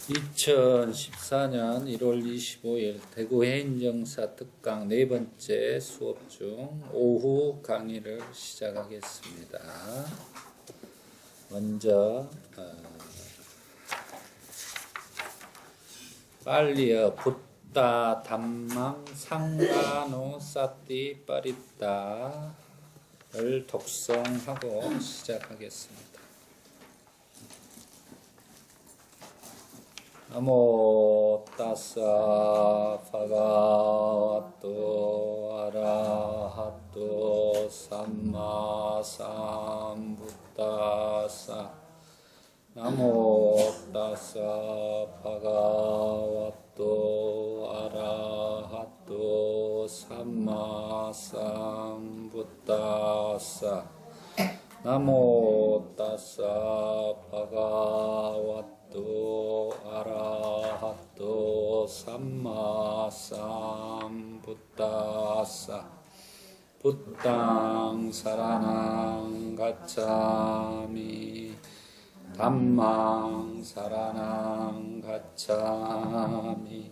2014년 1월 25일 대구 해인정사 특강 네 번째 수업 중 오후 강의를 시작하겠습니다. 먼저 빨리어 붓다 담망 상가노 사띠 빠리따를 독성하고 시작하겠습니다. 나모 따사 파가와토 아라하토 삼마 삼부따사 나모 따사 파가와토 아라하토 삼마 삼부따사 나모 따사 파가와토 또 아라하토 삼마 삼부따사 붓당 사라낭 가차미 담망 사라낭 가차미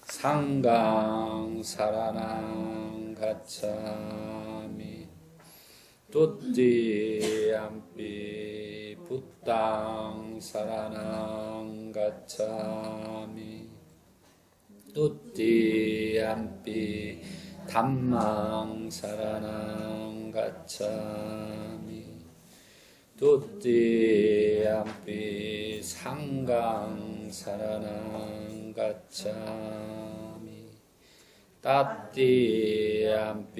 상강 사라낭 가차미 뚜띠암피 붓당 사라낭 가차미 뚜띠암피 담망 사라낭 가차미 뚜띠암피 상강 사라낭 가차미 따띠암피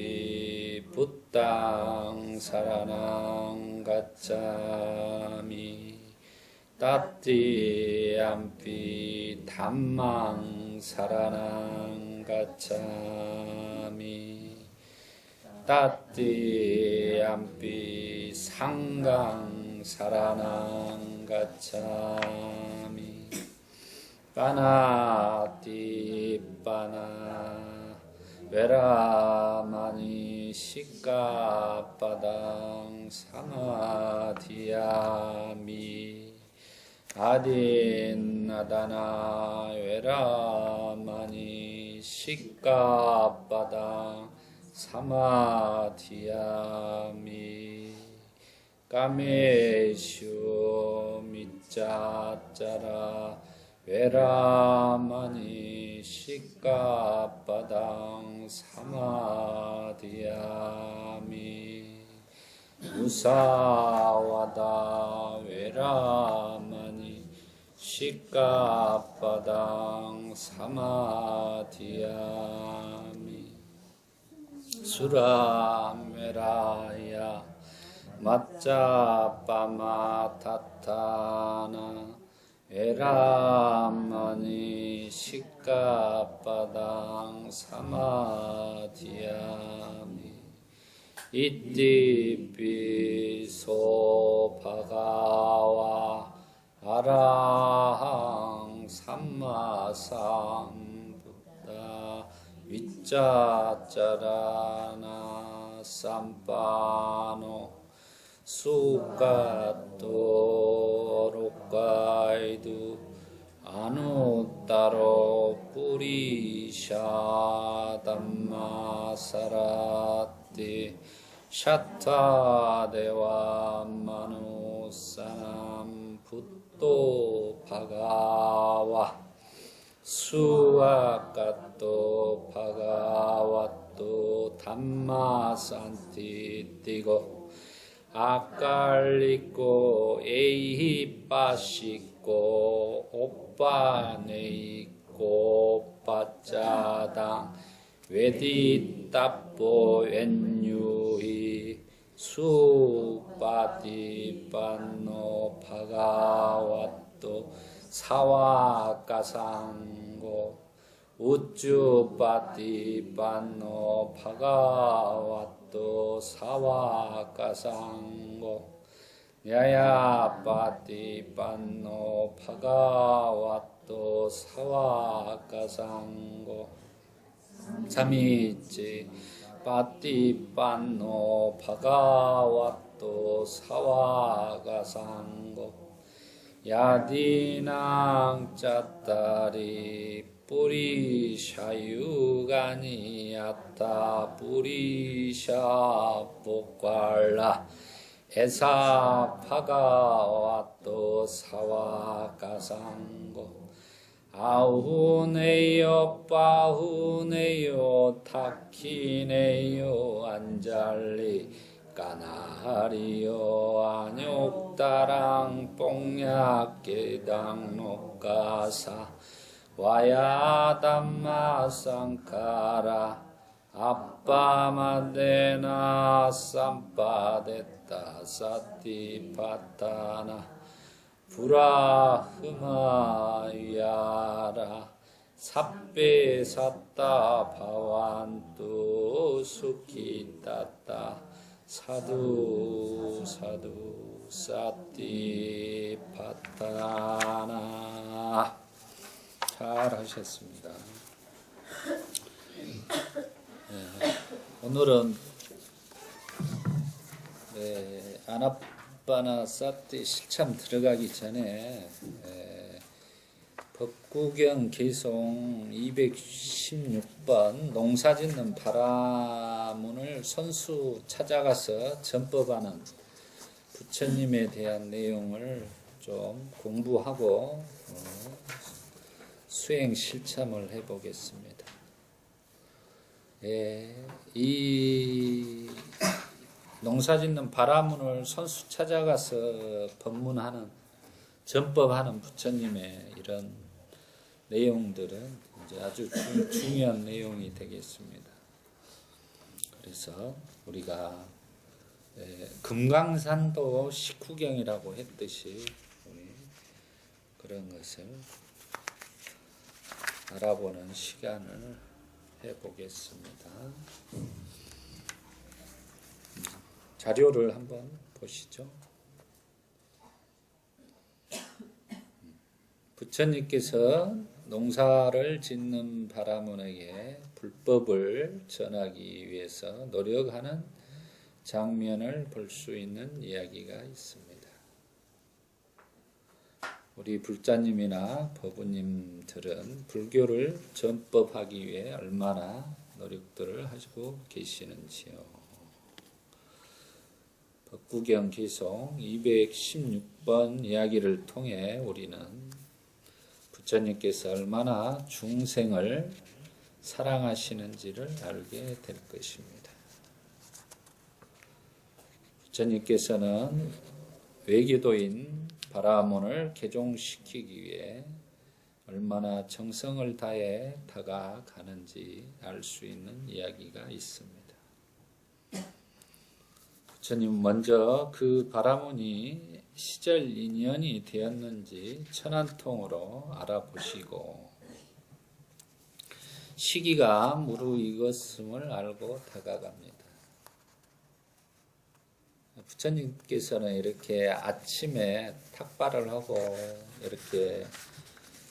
붓당 사라낭 가차미 따띠암피 담망 사라낭 가차미 따띠암피 상강 사라낭 가차미 빠나띠 빠나 베라마니 시카빠당 사마디야미 아딘나다나 베라마니 시카빠당 사마디야미 까메슈 미짜짜라 베라마니 시카빠당 사마디야미 무사와다 베라마니 시카빠당 사마디야미 수라메라야 마짜빠마타타나 에라마니 시카빠당 사마디야미 이띠비소 바가와 아라항 삼마삼부다 위짜짜라나 삼빠노 수카토로카이두 아누따로 뿌리샤 담마사라띠 샤타데와 마누사남 붓도 바가와 수아카토 바가와토 담마산티 띠고 아깔리꼬 에이히빠시꼬 오빠네이꼬 빠짜당 웨디따뽀 웬유히 수빠디빠노 바가와또 사와가상고 우쭈빠디빠노 바가와또 사와가상고 야야빠디빠노 바가와또 사와가상고 삼이치 빠띠빤노 바가와또 사와가상고 야디낭 짜따리 뿌리샤유가니야타 뿌리샤 복괄라 에사 파가와또 사와가상고 아후네요 빠후네요 타키네요 안잘리 까나리요 안욕다랑 뽕약계당 녹가사 와야담마 상카라 아빠마데나 삼빠데타 사티파타나 브라흐마야라 삽베사타 바완뚜 수키타타 사두 사두 사티파타나. 잘하셨습니다. 오늘은 아나빠나 사티 실참 들어가기 전에 법구경 개송 216번 농사짓는 바라문을 선수 찾아가서 전법하는 부처님에 대한 내용을 좀 공부하고 수행 실참을 해보겠습니다. 이 농사짓는 바라문을 선수 찾아가서 법문하는 전법하는 부처님의 이런 내용들은 이제 아주 중요한 내용이 되겠습니다. 그래서 우리가 금강산도 식후경이라고 했듯이 우리 그런 것을 알아보는 시간을 해보겠습니다. 자료를 한번 보시죠. 부처님께서 농사를 짓는 바라문에게 불법을 전하기 위해서 노력하는 장면을 볼 수 있는 이야기가 있습니다. 우리 불자님이나 법우님들은 불교를 전법하기 위해 얼마나 노력들을 하시고 계시는지요. 법구경 개송 216번 이야기를 통해 우리는 부처님께서 얼마나 중생을 사랑하시는지를 알게 될 것입니다. 부처님께서는 외교도인 바라문을 개종시키기 위해 얼마나 정성을 다해 다가가는지 알 수 있는 이야기가 있습니다. 부처님 먼저 그 바라문이 시절 인연이 되었는지 천안통으로 알아보시고 시기가 무르익었음을 알고 다가갑니다. 부처님께서는 이렇게 아침에 탁발을 하고 이렇게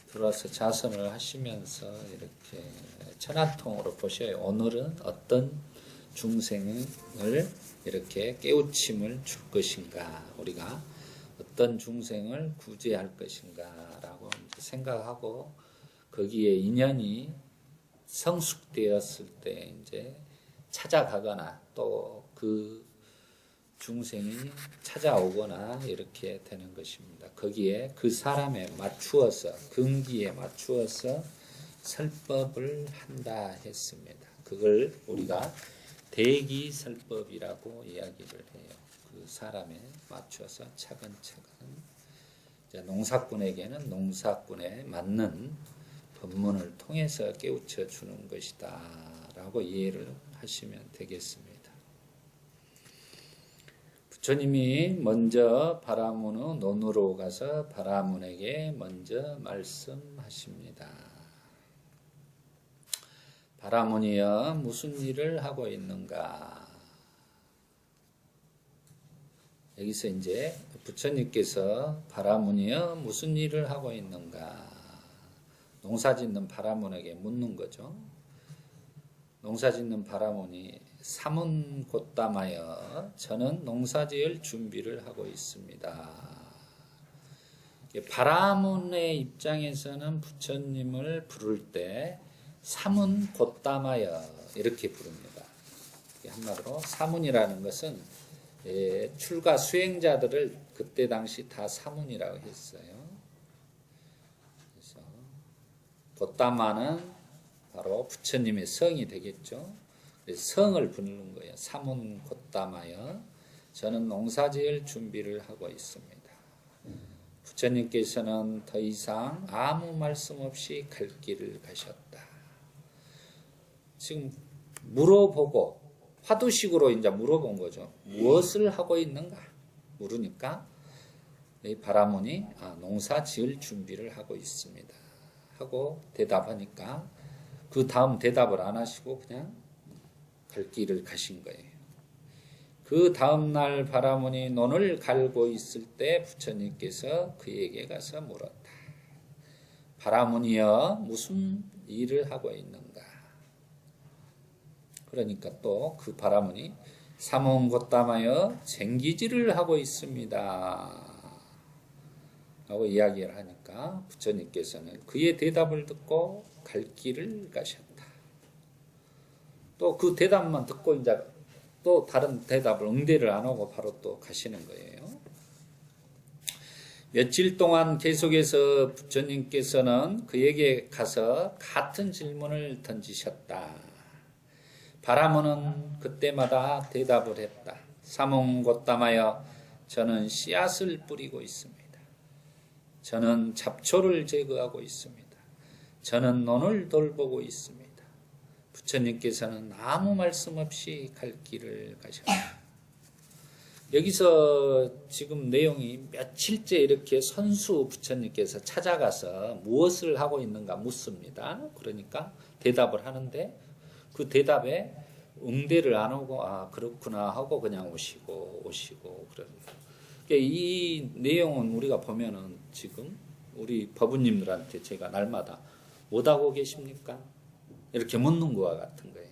들어와서 자선을 하시면서 이렇게 천안통으로 보셔요. 오늘은 어떤 중생을 이렇게 깨우침을 줄 것인가, 우리가 어떤 중생을 구제할 것인가 라고 생각하고 거기에 인연이 성숙되었을 때 이제 찾아가거나 또 그 중생이 찾아오거나 이렇게 되는 것입니다. 거기에 그 사람에 맞추어서 근기에 맞추어서 설법을 한다 했습니다. 그걸 우리가 대기설법이라고 이야기를 해요. 그 사람에 맞춰서 차근차근 이제 농사꾼에게는 농사꾼에 맞는 법문을 통해서 깨우쳐 주는 것이다 라고 이해를 하시면 되겠습니다. 부처님이 먼저 바라문의 논으로 가서 바라문에게 먼저 말씀하십니다. 바라문이여 무슨 일을 하고 있는가? 여기서 이제 부처님께서 바라문이여 무슨 일을 하고 있는가? 농사짓는 바라문에게 묻는 거죠. 농사짓는 바라문이 사문곶담하여 저는 농사지을 준비를 하고 있습니다. 바라문의 입장에서는 부처님을 부를 때 사문 곧담하여 이렇게 부릅니다. 한마디로 사문이라는 것은 출가 수행자들을 그때 당시 다 사문이라고 했어요. 그래서 곧담하는 바로 부처님의 성이 되겠죠. 성을 부르는 거예요. 사문 곧담하여 저는 농사지을 준비를 하고 있습니다. 부처님께서는 더 이상 아무 말씀 없이 갈 길을 가셨다. 지금 물어보고 화두식으로 이제 물어본 거죠. 무엇을 하고 있는가? 물으니까 이 바라문이 농사 지을 준비를 하고 있습니다. 하고 대답하니까 그 다음 대답을 안 하시고 그냥 갈 길을 가신 거예요. 그 다음날 바라문이 논을 갈고 있을 때 부처님께서 그에게 가서 물었다. 바라문이여 무슨 일을 하고 있는가? 그러니까 또 그 바라문이 사문곧담하여 쟁기질을 하고 있습니다. 라고 이야기를 하니까 부처님께서는 그의 대답을 듣고 갈 길을 가셨다. 또 그 대답만 듣고 이제 또 다른 대답을 응대를 안 하고 바로 또 가시는 거예요. 며칠 동안 계속해서 부처님께서는 그에게 가서 같은 질문을 던지셨다. 바라문은 그때마다 대답을 했다. 사문곧담하여 저는 씨앗을 뿌리고 있습니다. 저는 잡초를 제거하고 있습니다. 저는 논을 돌보고 있습니다. 부처님께서는 아무 말씀 없이 갈 길을 가셨다. 여기서 지금 내용이 며칠째 이렇게 선수 부처님께서 찾아가서 무엇을 하고 있는가 묻습니다. 그러니까 대답을 하는데 그 대답에 응대를 안 하고 그렇구나 하고 그냥 오시고 그럽니다. 그러니까 이 내용은 우리가 보면은 지금 우리 법우님들한테 제가 날마다 못 하고 계십니까? 이렇게 묻는 거와 같은 거예요.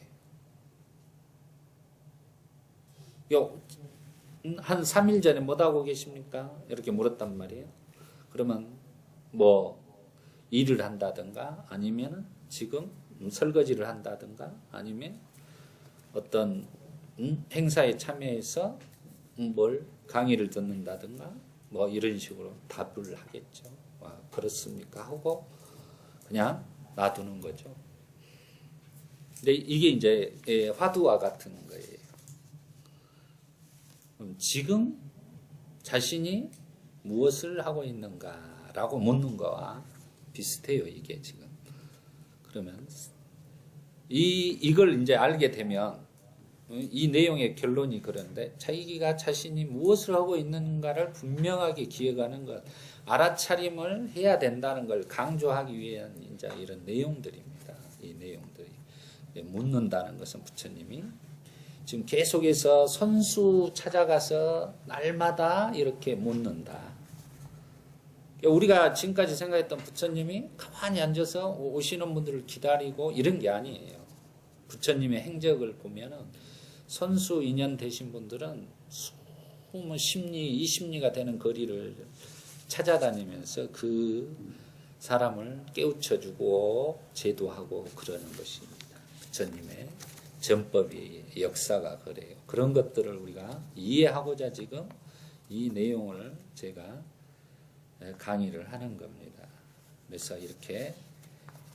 한 3일 전에 못 하고 계십니까? 이렇게 물었단 말이에요. 그러면 뭐 일을 한다든가 아니면 지금 설거지를 한다든가 아니면 어떤 행사에 참여해서 뭘 강의를 듣는다든가 뭐 이런 식으로 답을 하겠죠. 그렇습니까? 하고 그냥 놔두는 거죠. 근데 이게 이제 화두와 같은 거예요. 지금 자신이 무엇을 하고 있는가라고 묻는 거와 비슷해요. 이게 지금. 그러면 이걸 이제 알게 되면 이 내용의 결론이 그런데 자기가 자신이 무엇을 하고 있는가를 분명하게 기억하는 것, 알아차림을 해야 된다는 걸 강조하기 위한 이제 이런 내용들입니다. 이 내용들이 묻는다는 것은 부처님이 지금 계속해서 선수 찾아가서 날마다 이렇게 묻는다. 우리가 지금까지 생각했던 부처님이 가만히 앉아서 오시는 분들을 기다리고 이런 게 아니에요. 부처님의 행적을 보면은 선수 인연 되신 분들은 10리, 20리가 되는 거리를 찾아다니면서 그 사람을 깨우쳐주고 제도하고 그러는 것입니다. 부처님의 전법의 역사가 그래요. 그런 것들을 우리가 이해하고자 지금 이 내용을 제가 강의를 하는 겁니다. 그래서 이렇게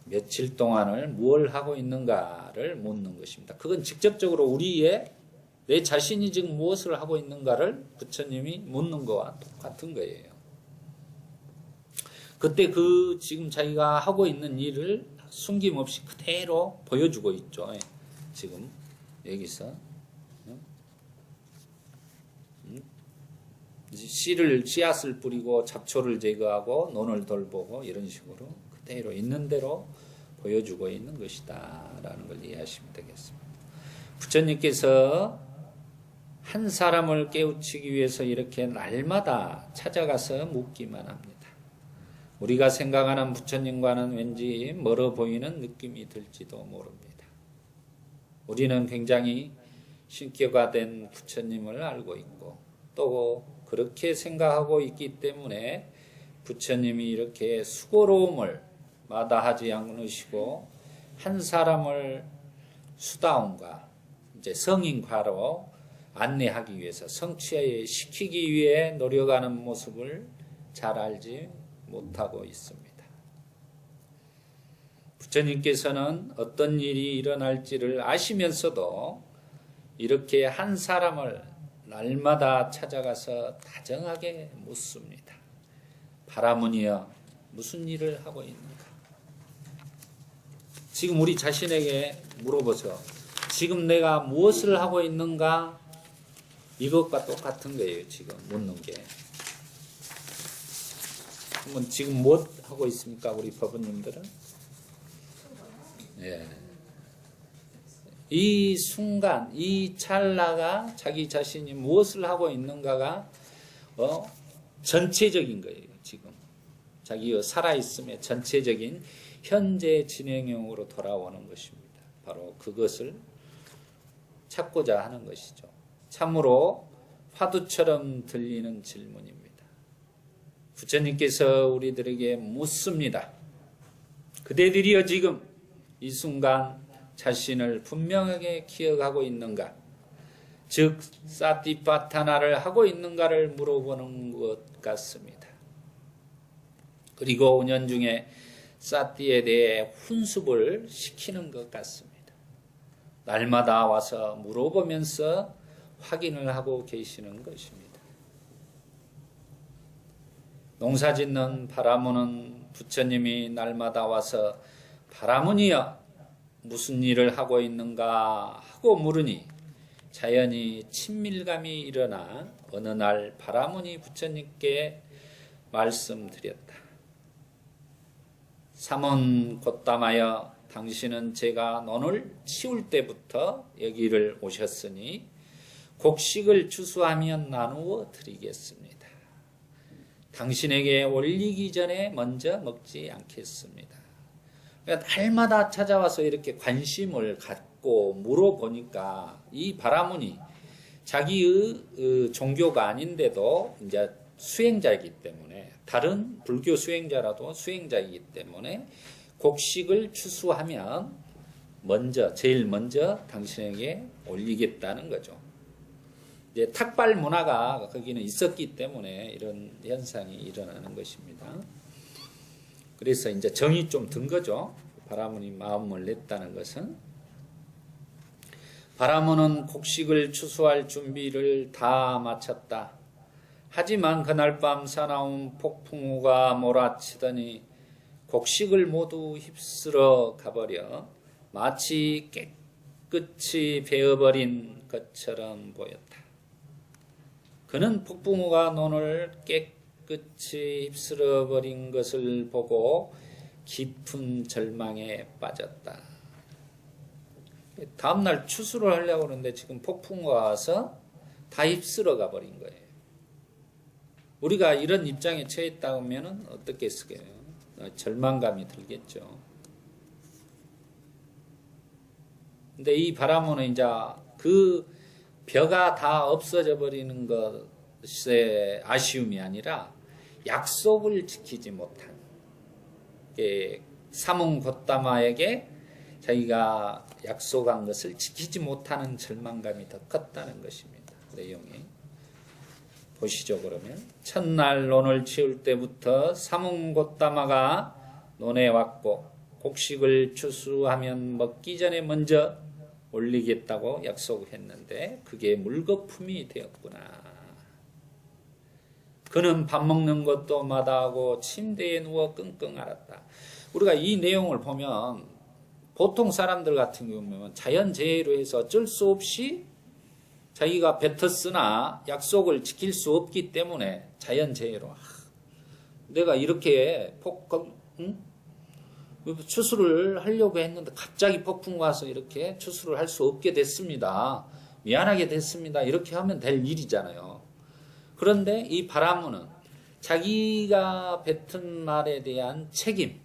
며칠 동안을 뭘 하고 있는가를 묻는 것입니다. 그건 직접적으로 우리의 내 자신이 지금 무엇을 하고 있는가를 부처님이 묻는 거와 똑같은 거예요. 그때 그 지금 자기가 하고 있는 일을 숨김없이 그대로 보여주고 있죠. 지금 여기서 씨앗을 뿌리고 잡초를 제거하고 논을 돌보고 이런 식으로 그대로 있는 대로 보여주고 있는 것이다 라는 걸 이해하시면 되겠습니다. 부처님께서 한 사람을 깨우치기 위해서 이렇게 날마다 찾아가서 묻기만 합니다. 우리가 생각하는 부처님과는 왠지 멀어 보이는 느낌이 들지도 모릅니다. 우리는 굉장히 신격화된 부처님을 알고 있고 또 그렇게 생각하고 있기 때문에 부처님이 이렇게 수고로움을 마다하지 않으시고 한 사람을 수다원과 이제 성인과로 안내하기 위해서 성취시키기 위해 노력하는 모습을 잘 알지 못하고 있습니다. 부처님께서는 어떤 일이 일어날지를 아시면서도 이렇게 한 사람을 날마다 찾아가서 다정하게 묻습니다. 바라문이여, 무슨 일을 하고 있는가? 지금 우리 자신에게 물어보세요. 지금 내가 무엇을 하고 있는가? 이것과 똑같은 거예요. 지금 묻는 게. 그러면 지금 무엇 하고 있습니까? 우리 법원님들은? 예. 이 순간, 이 찰나가 자기 자신이 무엇을 하고 있는가가 전체적인 거예요. 지금 자기가 살아있음의 전체적인 현재 진행형으로 돌아오는 것입니다. 바로 그것을 찾고자 하는 것이죠. 참으로 화두처럼 들리는 질문입니다. 부처님께서 우리들에게 묻습니다. 그대들이여 지금 이 순간 자신을 분명하게 기억하고 있는가? 즉 사티파타나를 하고 있는가를 물어보는 것 같습니다. 그리고 은연중에 사티에 대해 훈습을 시키는 것 같습니다. 날마다 와서 물어보면서 확인을 하고 계시는 것입니다. 농사짓는 바라문은 부처님이 날마다 와서 바라문이여 무슨 일을 하고 있는가 하고 물으니 자연히 친밀감이 일어나 어느 날 바라문이 부처님께 말씀드렸다. 사문 곧담하여 당신은 제가 논을 치울 때부터 여기를 오셨으니 곡식을 추수하면 나누어 드리겠습니다. 당신에게 올리기 전에 먼저 먹지 않겠습니다. 그러니까 날마다 찾아와서 이렇게 관심을 갖고 물어보니까 이 바라문이 자기의 종교가 아닌데도 이제 수행자이기 때문에 다른 불교 수행자라도 수행자이기 때문에 곡식을 추수하면 제일 먼저 당신에게 올리겠다는 거죠. 이제 탁발 문화가 거기는 있었기 때문에 이런 현상이 일어나는 것입니다. 그래서 이제 정이 좀 든 거죠. 바라문이 마음을 냈다는 것은. 바라문은 곡식을 추수할 준비를 다 마쳤다. 하지만 그날 밤 사나운 폭풍우가 몰아치더니 곡식을 모두 휩쓸어 가버려 마치 깨끗이 베어버린 것처럼 보였다. 그는 폭풍우가 논을 깨끗이 휩쓸어 버린 것을 보고 깊은 절망에 빠졌다. 다음날 추수를 하려고 하는데 지금 폭풍우가 와서 다 휩쓸어 가버린 거예요. 우리가 이런 입장에 처했다면 어떻겠어요? 절망감이 들겠죠. 근데 이 바라문은 이제 그 벼가 다 없어져 버리는 것의 아쉬움이 아니라 약속을 지키지 못한 사문 곧다마에게 자기가 약속한 것을 지키지 못하는 절망감이 더 컸다는 것입니다. 내용이. 보시죠. 그러면 첫날 논을 치울 때부터 사문 곧다마가 논에 왔고 곡식을 추수하면 먹기 전에 먼저 올리겠다고 약속했는데 그게 물거품이 되었구나. 그는 밥 먹는 것도 마다하고 침대에 누워 끙끙 앓았다. 우리가 이 내용을 보면 보통 사람들 같은 경우는 자연재해로 해서 어쩔 수 없이 자기가 뱉었으나 약속을 지킬 수 없기 때문에 자연재해로 내가 이렇게 추수를 하려고 했는데 갑자기 폭풍 와서 이렇게 추수를 할 수 없게 됐습니다. 미안하게 됐습니다. 이렇게 하면 될 일이잖아요. 그런데 이 바라문은 자기가 뱉은 말에 대한 책임,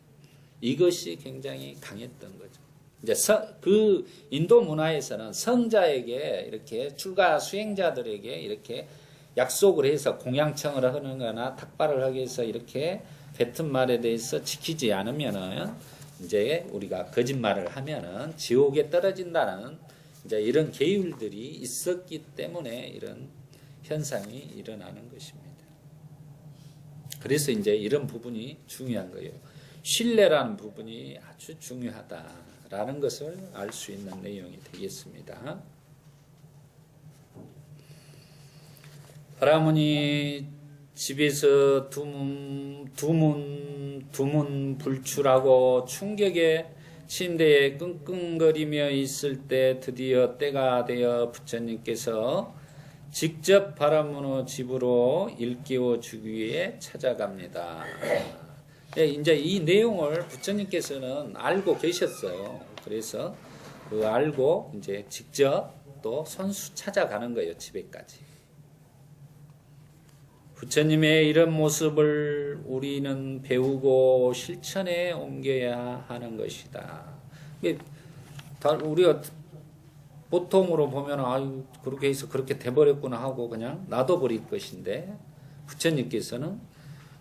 이것이 굉장히 강했던 거죠. 이제 그 인도 문화에서는 성자에게 이렇게 출가 수행자들에게 이렇게 약속을 해서 공양청을 하는 거나 탁발을 하기 위해서 이렇게 뱉은 말에 대해서 지키지 않으면은 이제 우리가 거짓말을 하면은 지옥에 떨어진다는 이제 이런 계율들이 있었기 때문에 이런 현상이 일어나는 것입니다. 그래서 이제 이런 부분이 중요한 거예요. 신뢰라는 부분이 아주 중요하다라는 것을 알 수 있는 내용이 되겠습니다. 바라문이 집에서 두문 불출하고 충격에 침대에 끙끙거리며 있을 때 드디어 때가 되어 부처님께서 직접 바라문의 집으로 일깨워 주기 위해 찾아갑니다. 이제 이 내용을 부처님께서는 알고 계셨어요. 그래서 그 알고 이제 직접 또 선수 찾아가는 거예요. 집에까지. 부처님의 이런 모습을 우리는 배우고 실천에 옮겨야 하는 것이다. 우리가 보통으로 보면 아유 그렇게 해서 그렇게 돼버렸구나 하고 그냥 놔둬버릴 것인데 부처님께서는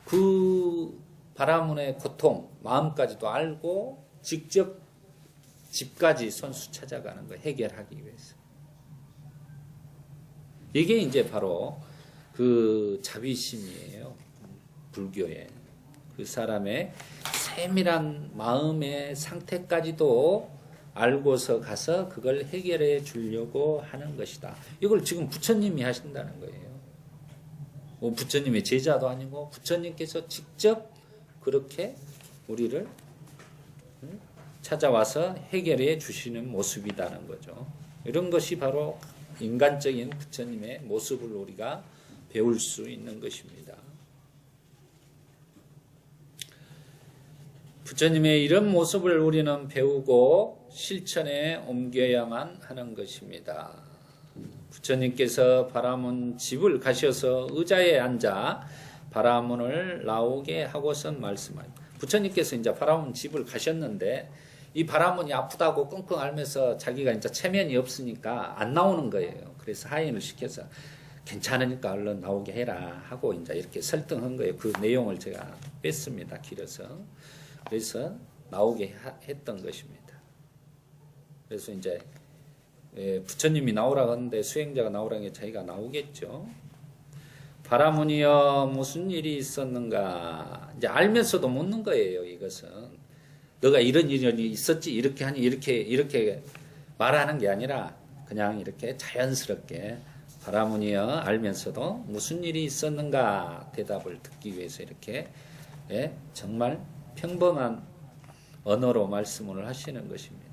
그 바라문의 고통 마음까지도 알고 직접 집까지 선수 찾아가는 거 해결하기 위해서. 이게 이제 바로 그 자비심이에요. 불교의 그 사람의 세밀한 마음의 상태까지도 알고서 가서 그걸 해결해 주려고 하는 것이다. 이걸 지금 부처님이 하신다는 거예요. 부처님의 제자도 아니고 부처님께서 직접 그렇게 우리를 찾아와서 해결해 주시는 모습이라는 거죠. 이런 것이 바로 인간적인 부처님의 모습을 우리가 배울 수 있는 것입니다. 부처님의 이런 모습을 우리는 배우고 실천에 옮겨야만 하는 것입니다. 부처님께서 바라문 집을 가셔서 의자에 앉아 바라문을 나오게 하고선 말씀하십니다. 부처님께서 이제 바라문 집을 가셨는데 이 바라문이 아프다고 끙끙 앓면서 자기가 이제 체면이 없으니까 안 나오는 거예요. 그래서 하인을 시켜서 괜찮으니까 얼른 나오게 해라 하고 이제 이렇게 설득한 거예요. 그 내용을 제가 뺐습니다. 길어서. 그래서 나오게 했던 것입니다. 그래서 이제 부처님이 나오라고 하는데 수행자가 나오라는 게 자기가 나오겠죠. 바라문이여 무슨 일이 있었는가. 이제 알면서도 묻는 거예요. 이것은 너가 이런 일이 있었지 이렇게 하니 이렇게 말하는 게 아니라 그냥 이렇게 자연스럽게 바라문이여 알면서도 무슨 일이 있었는가 대답을 듣기 위해서 이렇게 정말 평범한 언어로 말씀을 하시는 것입니다.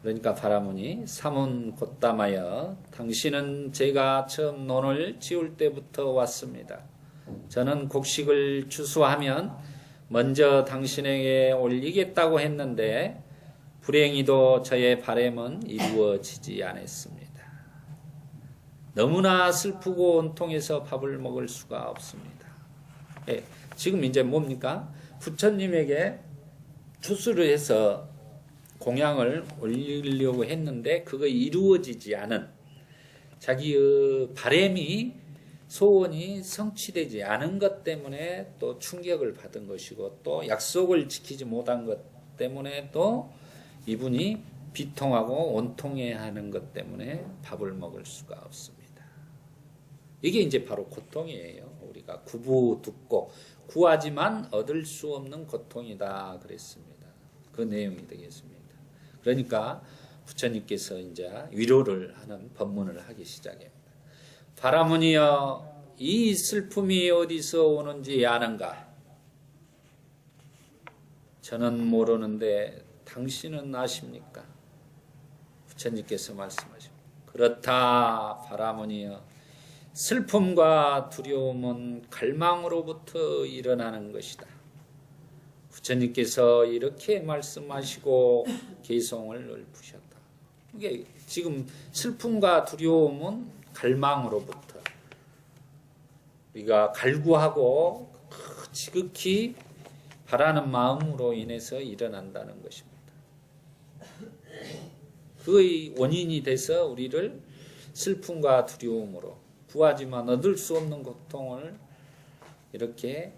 그러니까 바라문이 사문 곧담하여 당신은 제가 처음 논을 지을 때부터 왔습니다. 저는 곡식을 추수하면 먼저 당신에게 올리겠다고 했는데 불행히도 저의 바람은 이루어지지 않았습니다. 너무나 슬프고 온통해서 밥을 먹을 수가 없습니다. 지금 이제 뭡니까? 부처님에게 추수를 해서 공양을 올리려고 했는데 그거 이루어지지 않은 자기의 바람이 소원이 성취되지 않은 것 때문에 또 충격을 받은 것이고 또 약속을 지키지 못한 것 때문에 또 이분이 비통하고 온통해야 하는 것 때문에 밥을 먹을 수가 없습니다. 이게 이제 바로 고통이에요. 우리가 구부듣고 구하지만 얻을 수 없는 고통이다 그랬습니다. 그 내용이 되겠습니다. 그러니까 부처님께서 이제 위로를 하는 법문을 하기 시작합니다. 바라문이여 이 슬픔이 어디서 오는지 아는가? 저는 모르는데 당신은 아십니까? 부처님께서 말씀하십니다. 그렇다 바라문이여 슬픔과 두려움은 갈망으로부터 일어나는 것이다. 부처님께서 이렇게 말씀하시고 개성을 읊으셨다. 이게 지금 슬픔과 두려움은 갈망으로부터 우리가 갈구하고 지극히 바라는 마음으로 인해서 일어난다는 것입니다. 그의 원인이 돼서 우리를 슬픔과 두려움으로 구하지만 얻을 수 없는 고통을 이렇게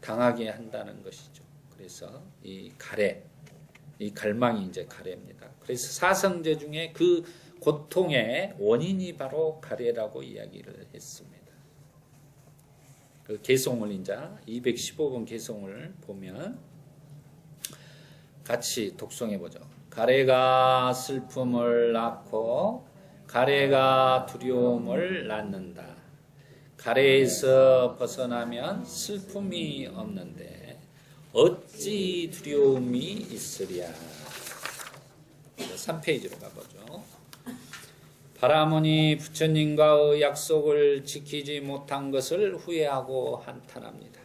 당하게 한다는 것이죠. 그래서 이 가래, 이 갈망이 이제 가래입니다. 그래서 사성제 중에 그 고통의 원인이 바로 가래라고 이야기를 했습니다. 그 개송을 이제 215번 개송을 보면 같이 독송해 보죠. 가래가 슬픔을 낳고 가래가 두려움을 낳는다. 가래에서 벗어나면 슬픔이 없는데 어찌 두려움이 있으랴. 3페이지로 가보죠. 바라모니 부처님과의 약속을 지키지 못한 것을 후회하고 한탄합니다.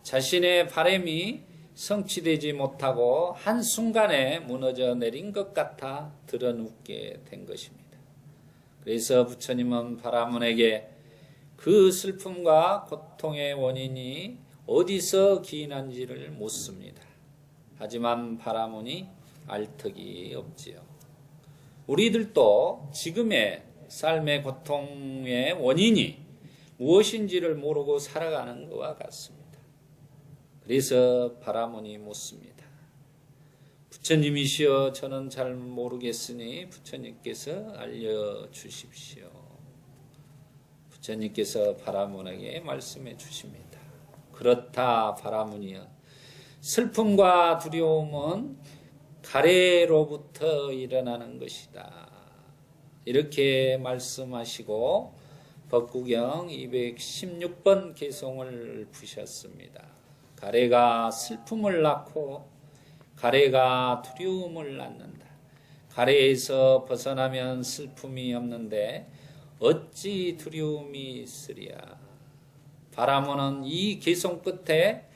자신의 바람이 성취되지 못하고 한순간에 무너져 내린 것 같아 드러눕게 된 것입니다. 그래서 부처님은 바라몬에게 그 슬픔과 고통의 원인이 어디서 기인한지를 묻습니다. 하지만 바라몬이 알 턱이 없지요. 우리들도 지금의 삶의 고통의 원인이 무엇인지를 모르고 살아가는 것과 같습니다. 그래서 바라몬이 묻습니다. 부처님이시여 저는 잘 모르겠으니 부처님께서 알려주십시오. 부처님께서 바라몬에게 말씀해 주십니다. 그렇다 바라몬이여, 슬픔과 두려움은 가래로부터 일어나는 것이다. 이렇게 말씀하시고 법구경 216번 개송을 푸셨습니다. 가래가 슬픔을 낳고 가래가 두려움을 낳는다. 가래에서 벗어나면 슬픔이 없는데 어찌 두려움이 있으랴. 바라몬은 이 개송 끝에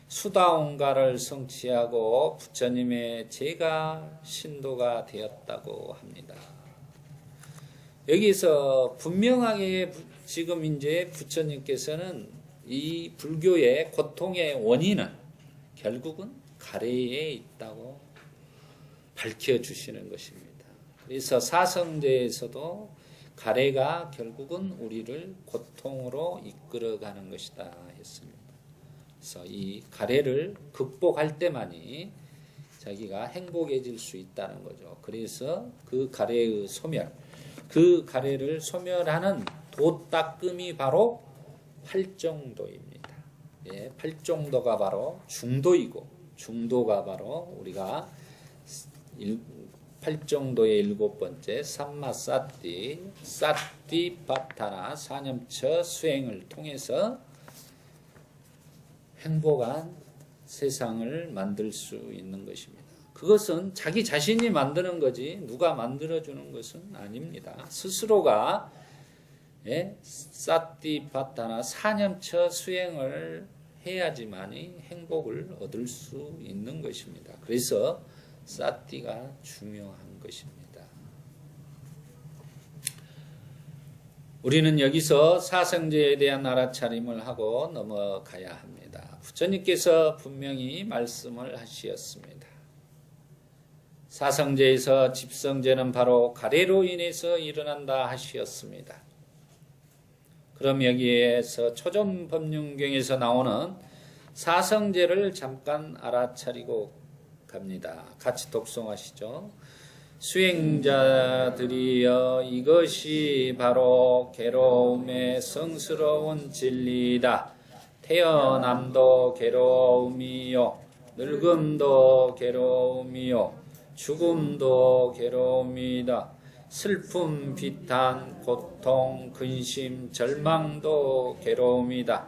수다온가를 성취하고 부처님의 제가 신도가 되었다고 합니다. 여기서 분명하게 지금 이제 부처님께서는 이 불교의 고통의 원인은 결국은 가래에 있다고 밝혀주시는 것입니다. 그래서 사성제에서도 가래가 결국은 우리를 고통으로 이끌어가는 것이다 했습니다. 그래서 이 가래를 극복할 때만이 자기가 행복해질 수 있다는 거죠. 그래서 그 가래의 소멸, 그 가래를 소멸하는 도닦음이 바로 팔정도입니다. 예, 팔정도가 바로 중도이고, 중도가 바로 우리가 팔정도의 7번째 삼마사띠, 사띠파타나 사념처 수행을 통해서 행복한 세상을 만들 수 있는 것입니다. 그것은 자기 자신이 만드는 거지 누가 만들어주는 것은 아닙니다. 스스로가 사띠파타나 사념처 수행을 해야지만이 행복을 얻을 수 있는 것입니다. 그래서 사띠가 중요한 것입니다. 우리는 여기서 사성제에 대한 알아차림을 하고 넘어가야 합니다. 부처님께서 분명히 말씀을 하셨습니다. 사성제에서 집성제는 바로 가래로 인해서 일어난다 하셨습니다. 그럼 여기에서 초존법륜경에서 나오는 사성제를 잠깐 알아차리고 갑니다. 같이 독송하시죠. 수행자들이여 이것이 바로 괴로움의 성스러운 진리다. 태어남도 괴로움이요, 늙음도 괴로움이요, 죽음도 괴로움이다. 슬픔, 비탄, 고통, 근심, 절망도 괴로움이다.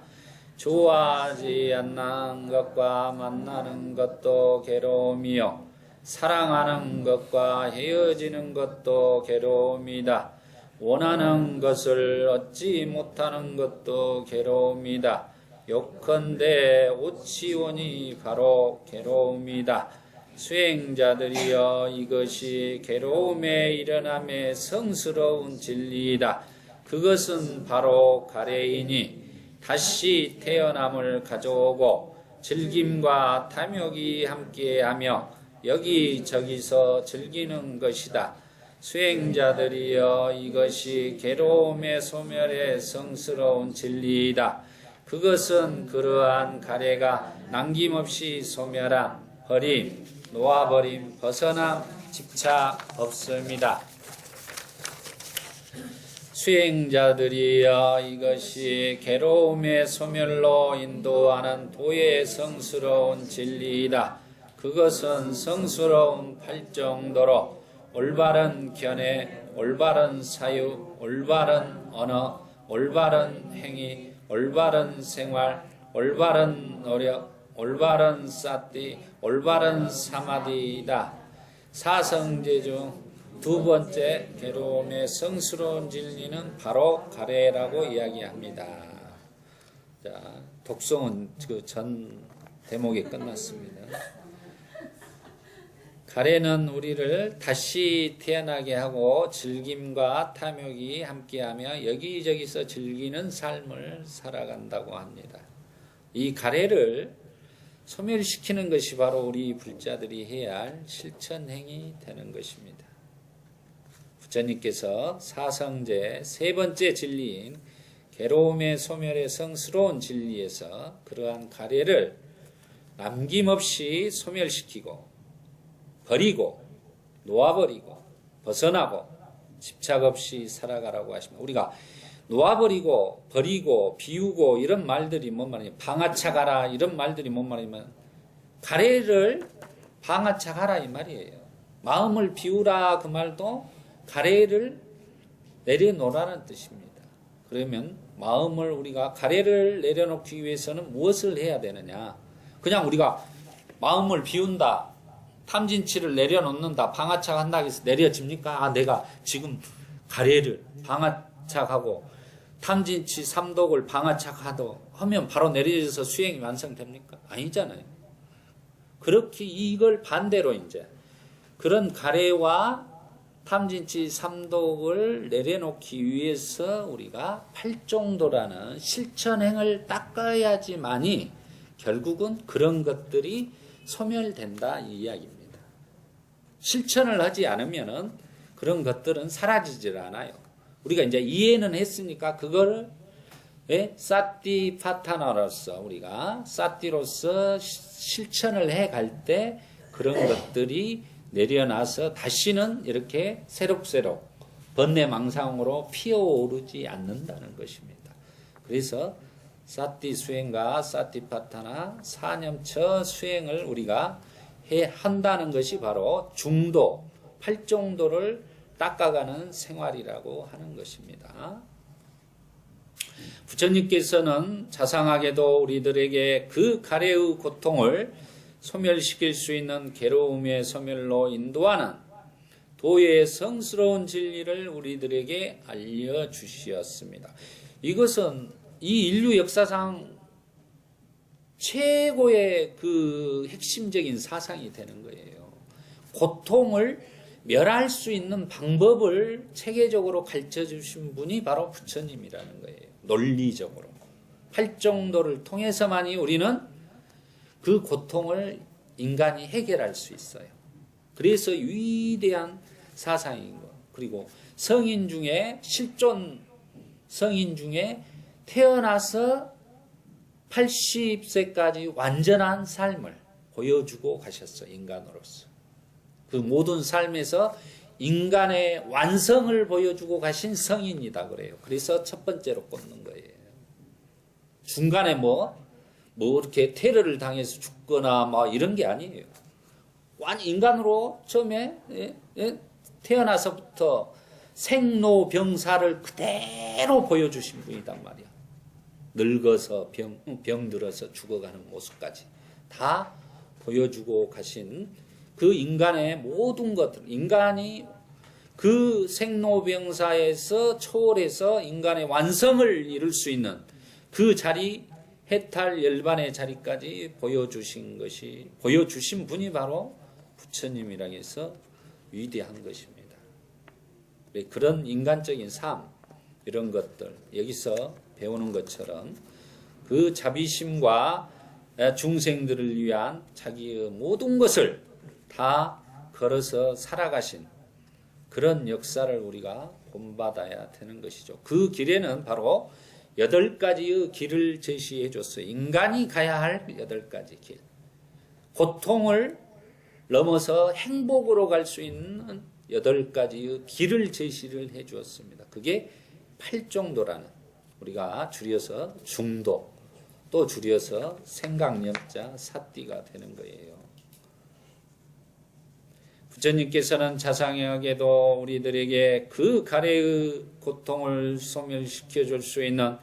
좋아하지 않는 것과 만나는 것도 괴로움이요, 사랑하는 것과 헤어지는 것도 괴로움이다. 원하는 것을 얻지 못하는 것도 괴로움이다. 요컨대 오치원이 바로 괴로움이다. 수행자들이여 이것이 괴로움에 일어남의 성스러운 진리이다. 그것은 바로 가래이니 다시 태어남을 가져오고 즐김과 탐욕이 함께하며 여기저기서 즐기는 것이다. 수행자들이여 이것이 괴로움의 소멸의 성스러운 진리이다. 그것은 그러한 가래가 남김없이 소멸함, 버림, 놓아버림, 벗어남, 집착 없습니다. 수행자들이여 이것이 괴로움의 소멸로 인도하는 도의 성스러운 진리이다. 그것은 성스러운 팔정도로 올바른 견해, 올바른 사유, 올바른 언어, 올바른 행위, 올바른 생활, 올바른 노력, 올바른 사띠, 올바른 사마디이다. 사성제 중 두 번째 괴로움의 성스러운 진리는 바로 가래라고 이야기합니다. 자, 독송은 그 전 대목이 끝났습니다. 가래는 우리를 다시 태어나게 하고 즐김과 탐욕이 함께하며 여기저기서 즐기는 삶을 살아간다고 합니다. 이 가래를 소멸시키는 것이 바로 우리 불자들이 해야 할 실천행위 되는 것입니다. 부처님께서 사성제 세 번째 진리인 괴로움의 소멸의 성스러운 진리에서 그러한 가래를 남김없이 소멸시키고 버리고 놓아버리고 벗어나고 집착 없이 살아가라고 하십니다. 우리가 놓아버리고 버리고 비우고 이런 말들이 뭔 말이냐, 방아차가라 이런 말들이 뭔 말이냐면 가래를 방아차가라 이 말이에요. 마음을 비우라 그 말도 가래를 내려놓으라는 뜻입니다. 그러면 마음을 우리가 가래를 내려놓기 위해서는 무엇을 해야 되느냐? 그냥 우리가 마음을 비운다, 탐진치를 내려놓는다, 방아착한다 해서 내려집니까? 아, 내가 지금 가래를 방아착하고 탐진치 삼독을 방아착하도 하면 바로 내려져서 수행이 완성됩니까? 아니잖아요. 그렇게 이걸 반대로 이제 그런 가래와 탐진치 삼독을 내려놓기 위해서 우리가 팔정도라는 실천행을 닦아야지만이 결국은 그런 것들이 소멸된다 이 이야기입니다. 실천을 하지 않으면은 그런 것들은 사라지질 않아요. 우리가 이제 이해는 했으니까 그걸 사티파타나로서 우리가 사티로서 실천을 해갈 때 그런 것들이 내려놔서 다시는 이렇게 새록새록 번뇌망상으로 피어오르지 않는다는 것입니다. 그래서 사티 수행과 사티파타나 사념처 수행을 우리가 한다는 것이 바로 중도, 팔정도를 닦아가는 생활이라고 하는 것입니다. 부처님께서는 자상하게도 우리들에게 그 가래의 고통을 소멸시킬 수 있는 괴로움의 소멸로 인도하는 도의 성스러운 진리를 우리들에게 알려주시었습니다. 이것은 이 인류 역사상 최고의 그 핵심적인 사상이 되는 거예요. 고통을 멸할 수 있는 방법을 체계적으로 가르쳐 주신 분이 바로 부처님이라는 거예요. 논리적으로. 팔정도를 통해서만이 우리는 그 고통을 인간이 해결할 수 있어요. 그래서 위대한 사상인 거. 그리고 성인 중에 실존 성인 중에 태어나서 80세까지 완전한 삶을 보여주고 가셨어요. 인간으로서. 그 모든 삶에서 인간의 완성을 보여주고 가신 성인이다 그래요. 그래서 첫 번째로 꼽는 거예요. 중간에 뭐 이렇게 테러를 당해서 죽거나 이런 게 아니에요. 인간으로 처음에 태어나서부터 생로병사를 그대로 보여주신 분이단 말이야. 늙어서 병들어서 죽어가는 모습까지 다 보여주고 가신 그 인간의 모든 것들, 인간이 그 생로병사에서 초월해서 인간의 완성을 이룰 수 있는 그 자리, 해탈 열반의 자리까지 보여주신 분이 바로 부처님이라 해서 위대한 것입니다. 그런 인간적인 삶, 이런 것들, 여기서 배우는 것처럼 그 자비심과 중생들을 위한 자기의 모든 것을 다 걸어서 살아가신 그런 역사를 우리가 본받아야 되는 것이죠. 그 길에는 바로 8가지의 길을 제시해 줬어요. 인간이 가야 할 8가지 길. 고통을 넘어서 행복으로 갈 수 있는 8가지의 길을 제시를 해 주었습니다. 그게 8정도라는, 우리가 줄여서 중도, 또 줄여서 생각연자 사띠가 되는 거예요. 부처님께서는 자상하게도 우리들에게 그 가래의 고통을 소멸시켜 줄 수 있는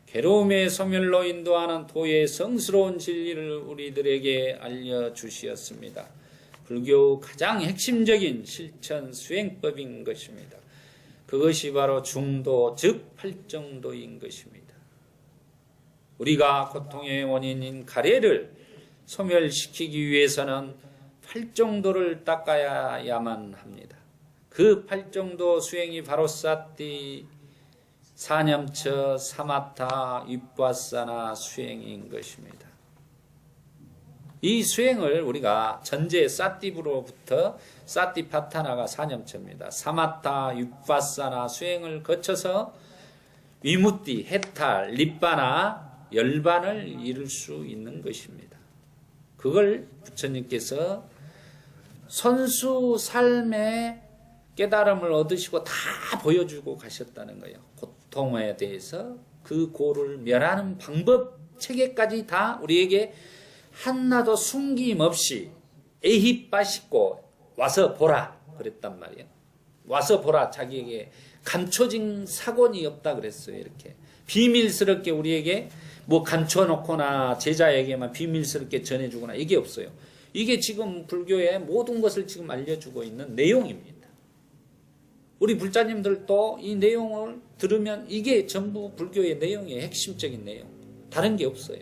괴로움의 소멸로 인도하는 도의 성스러운 진리를 우리들에게 알려주시었습니다. 불교 가장 핵심적인 실천 수행법인 것입니다. 그것이 바로 중도, 즉 8정도인 것입니다. 우리가 고통의 원인인 가래를 소멸시키기 위해서는 8정도를 닦아야만 합니다. 그 8정도 수행이 바로 사띠, 사념처, 사마타, 위빠사나 수행인 것입니다. 이 수행을 우리가 전제 사띠부로부터 사띠파타나가 사념처입니다. 사마타, 위빠사나 수행을 거쳐서 위무띠, 해탈, 립바나, 열반을 이룰 수 있는 것입니다. 그걸 부처님께서 선수 삶의 깨달음을 얻으시고 다 보여주고 가셨다는 거예요. 고통에 대해서 그 고를 멸하는 방법 체계까지 다 우리에게 하나도 숨김없이 에히 빠식고 와서 보라 그랬단 말이에요. 와서 보라, 자기에게 감춰진 사건이 없다 그랬어요. 이렇게 비밀스럽게 우리에게 뭐 감춰놓거나 제자에게만 비밀스럽게 전해주거나 이게 없어요. 이게 지금 불교의 모든 것을 지금 알려주고 있는 내용입니다. 우리 불자님들도 이 내용을 들으면 이게 전부 불교의 내용의 핵심적인 내용, 다른 게 없어요.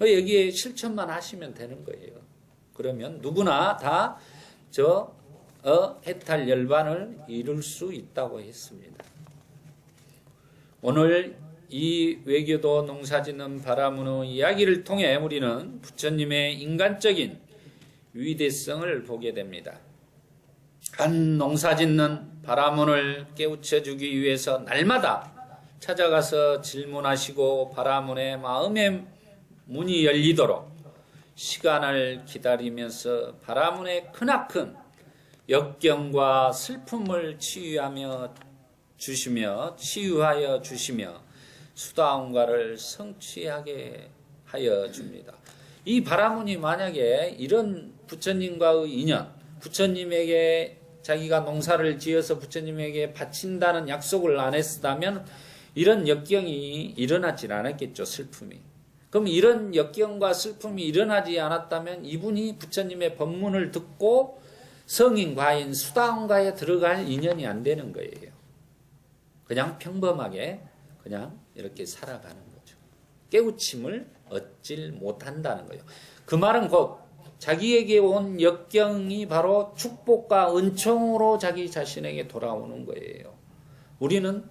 여기에 실천만 하시면 되는 거예요. 그러면 누구나 다 해탈 열반을 이룰 수 있다고 했습니다. 오늘 이 외교도 농사짓는 바라문의 이야기를 통해 우리는 부처님의 인간적인 위대성을 보게 됩니다. 한 농사짓는 바라문을 깨우쳐주기 위해서 날마다 찾아가서 질문하시고 바라문의 마음의 문이 열리도록 시간을 기다리면서 바라문의 크나큰 역경과 슬픔을 치유하여 주시며 수다원가를 성취하게 하여 줍니다. 이 바라문이 만약에 이런 부처님과의 인연, 부처님에게 자기가 농사를 지어서 부처님에게 바친다는 약속을 안 했다면 이런 역경이 일어나질 않았겠죠, 슬픔이. 그럼 이런 역경과 슬픔이 일어나지 않았다면 이분이 부처님의 법문을 듣고 성인, 과인, 수다원가에 들어갈 인연이 안 되는 거예요. 그냥 평범하게 그냥 이렇게 살아가는 거죠. 깨우침을 얻질 못한다는 거예요. 그 말은 곧 자기에게 온 역경이 바로 축복과 은총으로 자기 자신에게 돌아오는 거예요. 우리는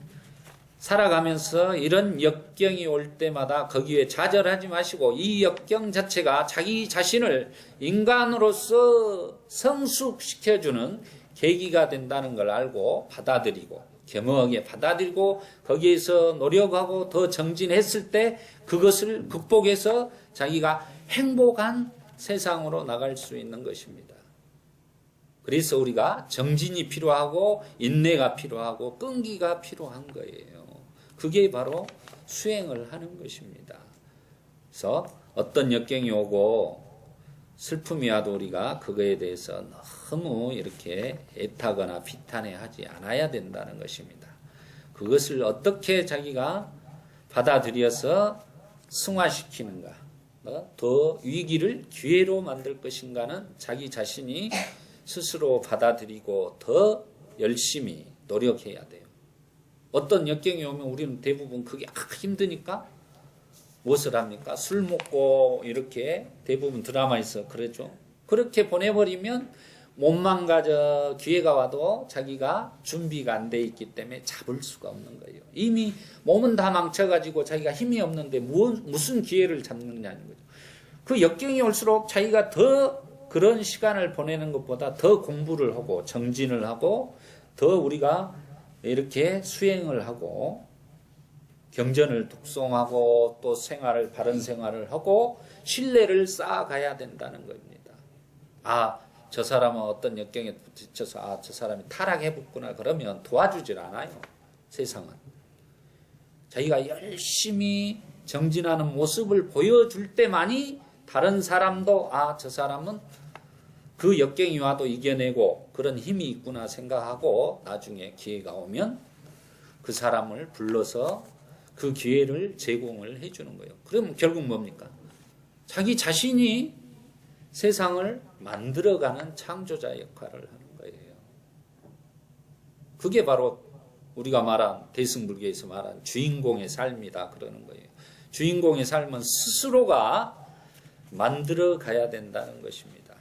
살아가면서 이런 역경이 올 때마다 거기에 좌절하지 마시고 이 역경 자체가 자기 자신을 인간으로서 성숙시켜주는 계기가 된다는 걸 알고 받아들이고 겸허하게 받아들이고 거기에서 노력하고 더 정진했을 때 그것을 극복해서 자기가 행복한 세상으로 나갈 수 있는 것입니다. 그래서 우리가 정진이 필요하고 인내가 필요하고 끈기가 필요한 거예요. 그게 바로 수행을 하는 것입니다. 그래서 어떤 역경이 오고 슬픔이 와도 우리가 그거에 대해서 너무 이렇게 애타거나 비탄해하지 않아야 된다는 것입니다. 그것을 어떻게 자기가 받아들여서 승화시키는가, 더 위기를 기회로 만들 것인가는 자기 자신이 스스로 받아들이고 더 열심히 노력해야 돼요. 어떤 역경이 오면 우리는 대부분 그게 힘드니까 무엇을 합니까? 술 먹고 이렇게 대부분 드라마에서 그러죠. 그렇게 보내버리면 못 망가져 기회가 와도 자기가 준비가 안 돼 있기 때문에 잡을 수가 없는 거예요. 이미 몸은 다 망쳐가지고 자기가 힘이 없는데 무슨 기회를 잡느냐는 거죠. 그 역경이 올수록 자기가 더 그런 시간을 보내는 것보다 더 공부를 하고 정진을 하고 더 우리가 이렇게 수행을 하고 경전을 독송하고 또 생활을 바른 생활을 하고 신뢰를 쌓아가야 된다는 겁니다. 아, 저 사람은 어떤 역경에 부딪혀서 아, 저 사람이 타락해봤구나 그러면 도와주질 않아요. 세상은. 자기가 열심히 정진하는 모습을 보여줄 때만이 다른 사람도 아, 저 사람은 그 역경이 와도 이겨내고 그런 힘이 있구나 생각하고 나중에 기회가 오면 그 사람을 불러서 그 기회를 제공을 해주는 거예요. 그럼 결국 뭡니까? 자기 자신이 세상을 만들어가는 창조자 역할을 하는 거예요. 그게 바로 우리가 말한 대승불교에서 말한 주인공의 삶이다 그러는 거예요. 주인공의 삶은 스스로가 만들어 가야 된다는 것입니다.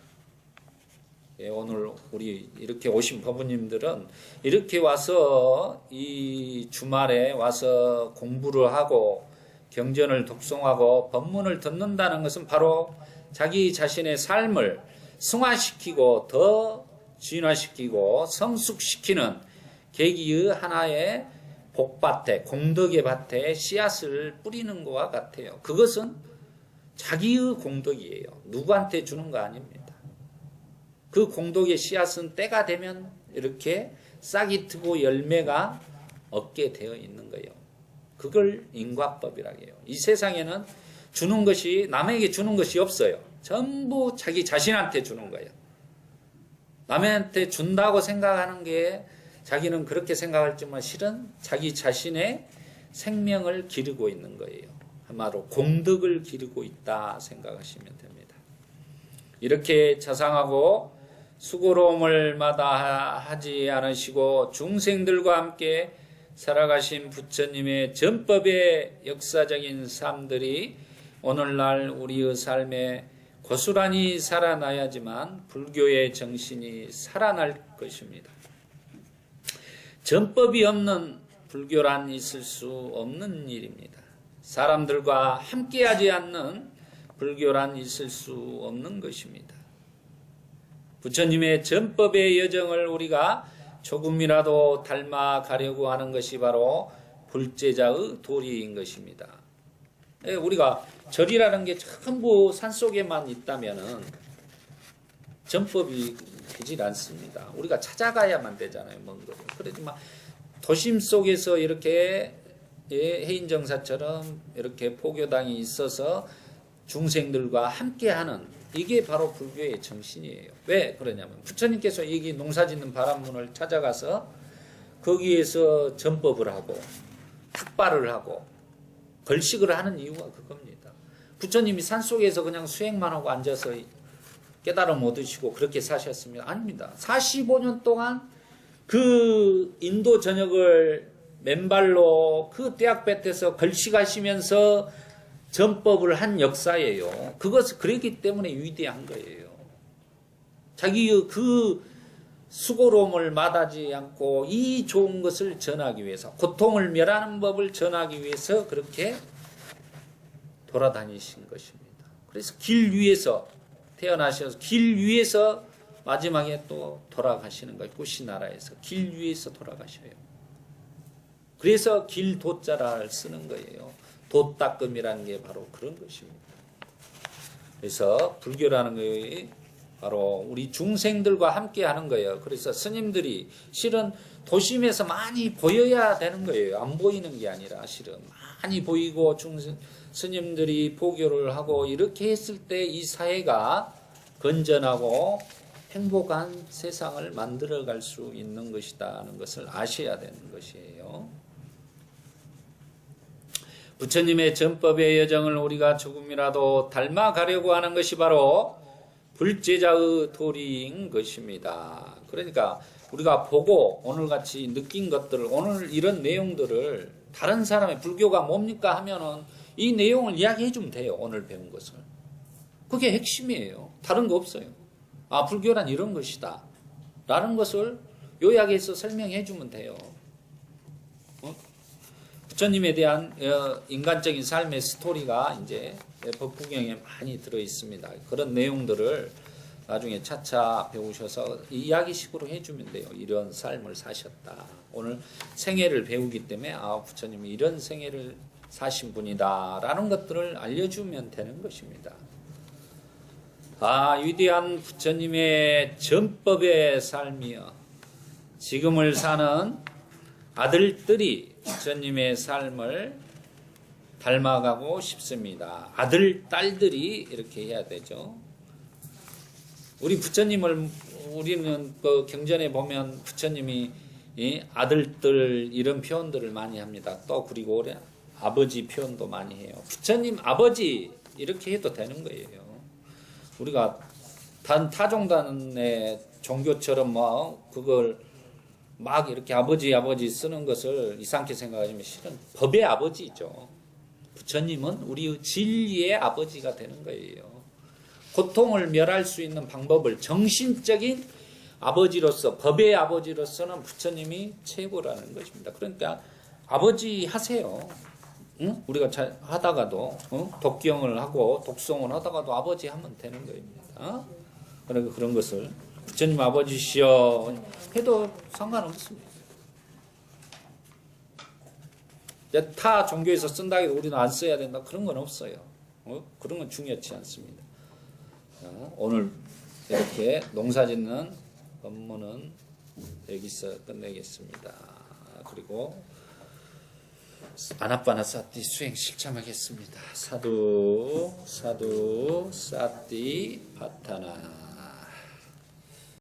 예, 오늘 우리 이렇게 오신 법부님들은 이렇게 와서 이 주말에 와서 공부를 하고 경전을 독송하고 법문을 듣는다는 것은 바로 자기 자신의 삶을 승화시키고 더 진화시키고 성숙시키는 계기의 하나의 복밭에 공덕의 밭에 씨앗을 뿌리는 것과 같아요. 그것은 자기의 공덕이에요. 누구한테 주는 거 아닙니다. 그 공덕의 씨앗은 때가 되면 이렇게 싹이 트고 열매가 얻게 되어 있는 거예요. 그걸 인과법이라고 해요. 이 세상에는 주는 것이 남에게 주는 것이 없어요. 전부 자기 자신한테 주는 거예요. 남한테 준다고 생각하는 게 자기는 그렇게 생각할지만 실은 자기 자신의 생명을 기르고 있는 거예요. 한마디로 공덕을 기르고 있다 생각하시면 됩니다. 이렇게 자상하고 수고로움을 마다하지 않으시고 중생들과 함께 살아가신 부처님의 전법의 역사적인 삶들이 오늘날 우리의 삶에 고스란히 살아나야지만 불교의 정신이 살아날 것입니다. 전법이 없는 불교란 있을 수 없는 일입니다. 사람들과 함께하지 않는 불교란 있을 수 없는 것입니다. 부처님의 전법의 여정을 우리가 조금이라도 닮아가려고 하는 것이 바로 불제자의 도리인 것입니다. 우리가 절이라는 게 전부 산속에만 있다면 전법이 되질 않습니다. 우리가 찾아가야만 되잖아요. 먼 거를. 그렇지만 도심 속에서 이렇게 해인정사처럼 이렇게 포교당이 있어서 중생들과 함께하는 이게 바로 불교의 정신이에요. 왜 그러냐면 부처님께서 여기 농사짓는 바람문을 찾아가서 거기에서 전법을 하고 탁발을 하고 걸식을 하는 이유가 그겁니다. 부처님이 산속에서 그냥 수행만 하고 앉아서 깨달음 얻으시고 그렇게 사셨습니다. 아닙니다. 45년 동안 그 인도 전역을 맨발로 그 떼약볕에서 걸식하시면서 전법을 한 역사예요. 그것을 그랬기 때문에 위대한 거예요. 자기의 그 수고로움을 마다하지 않고 이 좋은 것을 전하기 위해서 고통을 멸하는 법을 전하기 위해서 그렇게 돌아다니신 것입니다. 그래서 길 위에서 태어나셔서 길 위에서 마지막에 또 돌아가시는 거예요. 꾸시나라에서 길 위에서 돌아가셔요. 그래서 길 도자를 쓰는 거예요. 도닦음이라는 게 바로 그런 것입니다. 그래서 불교라는 것이 바로 우리 중생들과 함께 하는 거예요. 그래서 스님들이 실은 도심에서 많이 보여야 되는 거예요. 안 보이는 게 아니라 실은 많이 보이고 스님들이 포교를 하고 이렇게 했을 때 이 사회가 건전하고 행복한 세상을 만들어갈 수 있는 것이다는 것을 아셔야 되는 것이에요. 부처님의 전법의 여정을 우리가 조금이라도 닮아가려고 하는 것이 바로 불제자의 도리인 것입니다. 그러니까 우리가 보고 오늘같이 느낀 것들을 오늘 이런 내용들을 다른 사람의 불교가 뭡니까 하면은 이 내용을 이야기해 주면 돼요. 오늘 배운 것을. 그게 핵심이에요. 다른 거 없어요. 아, 불교란 이런 것이다 라는 것을 요약해서 설명해 주면 돼요. 부처님에 대한 인간적인 삶의 스토리가 이제 법구경에 많이 들어 있습니다. 그런 내용들을 나중에 차차 배우셔서 이야기식으로 해주면 돼요. 이런 삶을 사셨다. 오늘 생애를 배우기 때문에 부처님이 이런 생애를 사신 분이다 라는 것들을 알려주면 되는 것입니다. 위대한 부처님의 전법의 삶이여 지금을 사는 아들들이 부처님의 삶을 닮아가고 싶습니다. 아들, 딸들이 이렇게 해야 되죠. 우리 부처님을 우리는 그 경전에 보면 부처님이 아들들 이런 표현들을 많이 합니다. 또 그리고 아버지 표현도 많이 해요. 부처님 아버지 이렇게 해도 되는 거예요. 우리가 타종단의 종교처럼 그걸 막 이렇게 아버지 쓰는 것을 이상하게 생각하지만 실은 법의 아버지죠. 부처님은 우리의 진리의 아버지가 되는 거예요. 고통을 멸할 수 있는 방법을 정신적인 아버지로서 법의 아버지로서는 부처님이 최고라는 것입니다. 그러니까 아버지 하세요. 응? 우리가 잘 하다가도 독경을 하고 독송을 하다가도 아버지 하면 되는 겁니다. 그러니까 그런 것을 부처님 아버지시여 해도 상관없습니다. 타 종교에서 쓴다 해도 우리는 안 써야 된다 그런 건 없어요. 그런 건 중요치 않습니다. 오늘 이렇게 농사짓는 법문은 여기서 끝내겠습니다. 그리고 아나빠나사티 수행 실천하겠습니다. 사두 사두 사티 파타나